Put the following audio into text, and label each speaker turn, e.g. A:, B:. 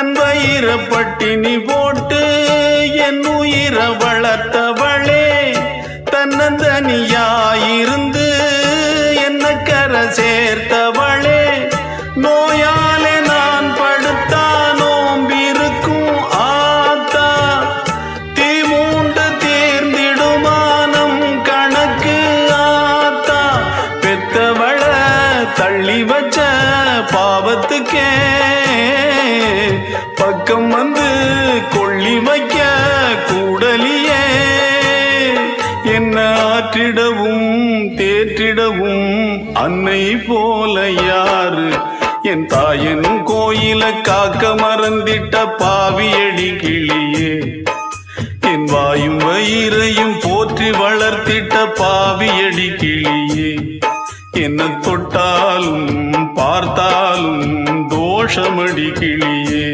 A: தன் வயிற பட்டினி போட்டு என் உயிர வளர்த்தவளே, தன்னந்தனியாயிருந்து என்ன கரை சேர்த்தவளே, நோயாலே நான் படுத்தா நோம்பிருக்கும் ஆத்தா, தீ மூண்டு தீர்ந்திடுமானம் கணக்கு ஆத்தா, பெத்தவள தள்ளி வச்ச பாவத்துக்கே பக்கம் வந்து கொள்ளி வைக்க கூடலியே, என்ன ஆற்றிடவும் தேற்றிடவும் அன்னை போல யாரு, என் தாயன் கோயில காக்க மறந்திட்ட பாவியடி கிளியே, என் வாயும் வயிறையும் போற்றி வளர்த்திட்ட பாவியடி கிளியே, என்ன தொட்டாலும் பார்த்தாலும் தோஷமடி கிளியே.